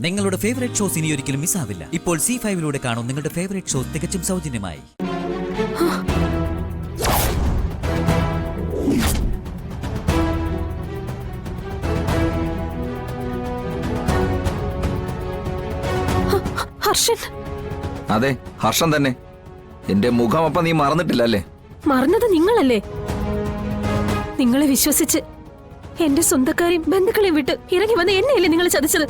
നിങ്ങളുടെ favourite shows ഇനി ഒരിക്കലും മിസ്സാവില്ല. ഇപ്പോൾ C5 കാണും നിങ്ങളുടെ ഫേവറേറ്റ് ഷോസ് തികച്ചും സൗജന്യമായി. ഹർഷൻ. അതെ, ഹർഷൻ തന്നെ. എന്റെ മുഖം അപ്പൊ നീ മറന്നിട്ടില്ല അല്ലേ? മറന്നത് നിങ്ങളല്ലേ? നിങ്ങളെ വിശ്വസിച്ച് എന്റെ സ്വന്തക്കാരെയും ബന്ധുക്കളെയും വിട്ട് ഇറങ്ങി വന്ന എന്നെയല്ലേ നിങ്ങൾ ചതിച്ചത്?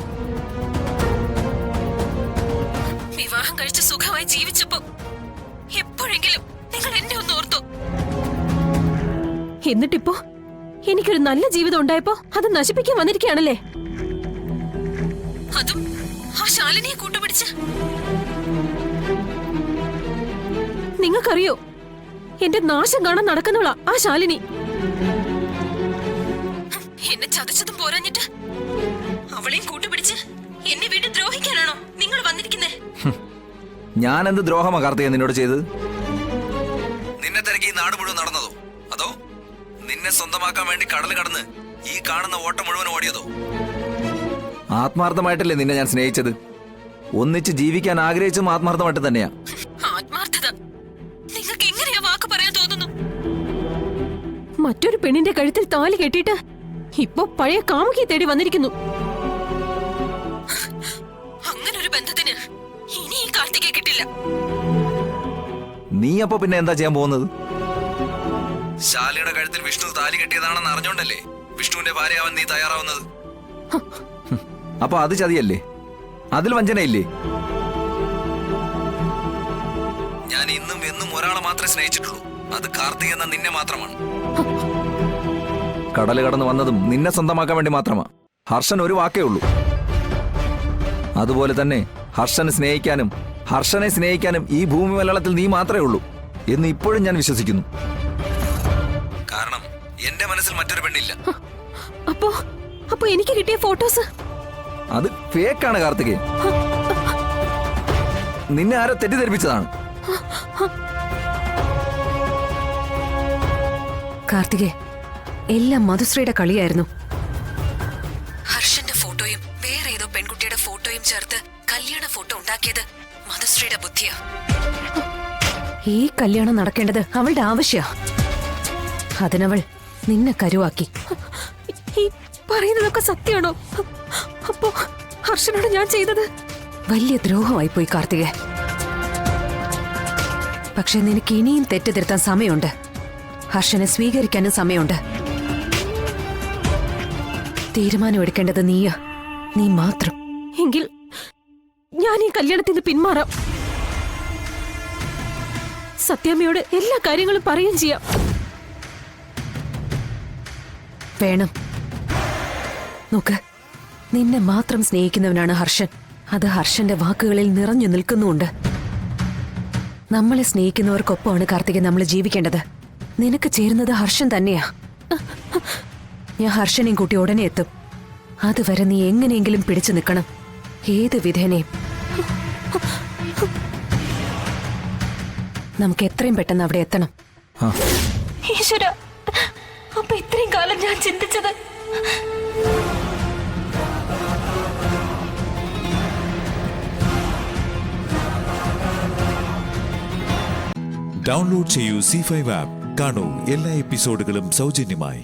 വിവാഹം കഴിച്ച് സുഖമായി ജീവിച്ചപ്പോ എപ്പോഴെങ്കിലും നിങ്ങൾ എന്നെ ഒന്ന് ഓർത്തു? എന്നിട്ടിപ്പോ എനിക്കൊരു നല്ല ജീവിതം ഉണ്ടായപ്പോ അത് നശിപ്പിക്കാൻ വന്നിരിക്കുകയാണല്ലേ? അതും ആ ശാലിനിയെ കൂട്ടുപിടിച്ച്. നിങ്ങൾക്കറിയോ, എന്റെ നാശം കാണാൻ നടക്കുന്നവളാ ആ ശാലിനി. എന്നെ ചതച്ചതും പോരാഞ്ഞിട്ട് അവളെയും കൂട്ടുപിടിച്ച് എന്നെ വീണ്ടും ദ്രോഹിക്കാനാണോ നിങ്ങൾ വന്നിരിക്കുന്നേ? ഞാൻ എന്ത് ദ്രോഹമാ കാർത്തിക നിന്നോട് ചെയ്തത്? നിന്നെ തിരക്കി ഈ നാട് മുഴുവൻ നടന്നതോ, അതോ നിന്നെ സ്വന്തമാക്കാൻ വേണ്ടി കടൽ കടന്ന് ഈ കാണുന്ന ഓട്ടം മുഴുവൻ ഓടിയതോ? ആത്മാർത്ഥമായിട്ടല്ലേ നിന്നെ ഞാൻ സ്നേഹിച്ചത്. ഒന്നിച്ച് ജീവിക്കാൻ ആഗ്രഹിച്ചതും ആത്മാർത്ഥമായിട്ട് തന്നെയാ. ആത്മാർത്ഥത നിങ്ങൾക്ക് എങ്ങനെയാ വാക്ക് പറയാൻ തോന്നുന്നു? മറ്റൊരു പെണ്ണിന്റെ കഴുത്തിൽ താലി കെട്ടിയിട്ട് ഇപ്പൊ പഴയ കാമുകിയെ തേടി വന്നിരിക്കുന്നു. അങ്ങനൊരു ബന്ധത്തിന് ഇനി ഈ കാർത്തികയെ കിട്ടില്ല. നീ അപ്പൊ പിന്നെ എന്താ ചെയ്യാൻ പോകുന്നത്? ശാലിയുടെ കഴുത്തിൽ വിഷ്ണു താലി കെട്ടിയതാണെന്ന് അറിഞ്ഞോണ്ടല്ലേ വിഷ്ണുവിന്റെ ഭാര്യയാവാൻ നീ തയ്യാറാവുന്നത്? അപ്പൊ അത് ചതിയല്ലേ? അതിൽ വഞ്ചനയില്ലേ? ഞാൻ ഇന്നും എന്നും ഒരാളെ മാത്രമേ സ്നേഹിച്ചിട്ടുള്ളൂ. അത് കാർത്തിക് എന്ന നിന്നെ മാത്രമാണ്. കടല് കടന്ന് വന്നതും നിന്നെ സ്വന്തമാക്കാൻ വേണ്ടി മാത്രമാ. ഹർഷൻ ഒരു വാക്കേ ഉള്ളൂ. അതുപോലെ തന്നെ ഹർഷനെ സ്നേഹിക്കാനും ഈ ഭൂമി മലയാളത്തിൽ നീ മാത്രമേ ഉള്ളൂ എന്ന് ഇപ്പോഴും ഞാൻ വിശ്വസിക്കുന്നു. കാരണം എന്റെ മനസ്സിൽ മറ്റൊരു പെണ്ണില്ല. അപ്പൊ എനിക്ക് കിട്ടിയ ഫോട്ടോസ് അത് ഫേക്കാണ് കാർത്തികേ. നിന്നെ ആരോ തെറ്റിദ്ധരിപ്പിച്ചതാണ്. കാർത്തികേ, എല്ലാം മധുശ്രീയുടെ കളിയായിരുന്നു. ഹർഷന്റെ ഫോട്ടോയും വേറെ ഏതോ പെൺകുട്ടിയുടെ ഫോട്ടോയും ചേർത്ത് കല്യാണ ഫോട്ടോ ഉണ്ടാക്കിയത് മധുശ്രീയുടെ ബുദ്ധിയാ. ഈ കല്യാണം നടക്കേണ്ടത് അവളുടെ ആവശ്യ. അതിനവൾ നിന്നെ കരുവാക്കി. ഈ പറയുന്നതൊക്കെ സത്യമാണോ? അപ്പോ ഹർഷനോട് ഞാൻ ചെയ്തത് വലിയ ദ്രോഹമായി പോയി കാർത്തികേ. പക്ഷെ നിനക്ക് ഇനിയും തെറ്റിദ്ധരുത്താൻ സമയമുണ്ട്. ഹർഷനെ സ്വീകരിക്കാനും സമയമുണ്ട്. തീരുമാനമെടുക്കേണ്ടത് നീ മാത്രം. എങ്കിൽ ഞാൻ ഈ കല്യാണത്തിൽ നിന്ന് പിന്മാറാം. സത്യാമ്മയോട് എല്ലാ കാര്യങ്ങളും പറയുകയും ചെയ്യാം. വേണം. നോക്ക്, നിന്നെ മാത്രം സ്നേഹിക്കുന്നവനാണ് ഹർഷൻ. അത് ഹർഷന്റെ വാക്കുകളിൽ നിറഞ്ഞു നിൽക്കുന്നുണ്ട്. നമ്മളെ സ്നേഹിക്കുന്നവർക്കൊപ്പമാണ് കാർത്തികൻ നമ്മൾ ജീവിക്കേണ്ടത്. നിനക്ക് ചേരുന്നത് ഹർഷൻ തന്നെയാ. ഞാൻ ഹർഷനെയും കൂട്ടി ഉടനെ എത്തും. അതുവരെ നീ എങ്ങനെയെങ്കിലും പിടിച്ചു നിൽക്കണം, ഏത് വിധേനയും. നമുക്ക് എത്രയും പെട്ടെന്ന് അവിടെ എത്തണം. ഈശ്വര, അപ്പൊ ഇത്രയും കാലം ഞാൻ ചിന്തിച്ചത്. ഡൗൺലോഡ് ചെയ്യൂ C5 ആപ്പ്. കാണൂ എല്ലാ എപ്പിസോഡുകളും സൗജന്യമായി.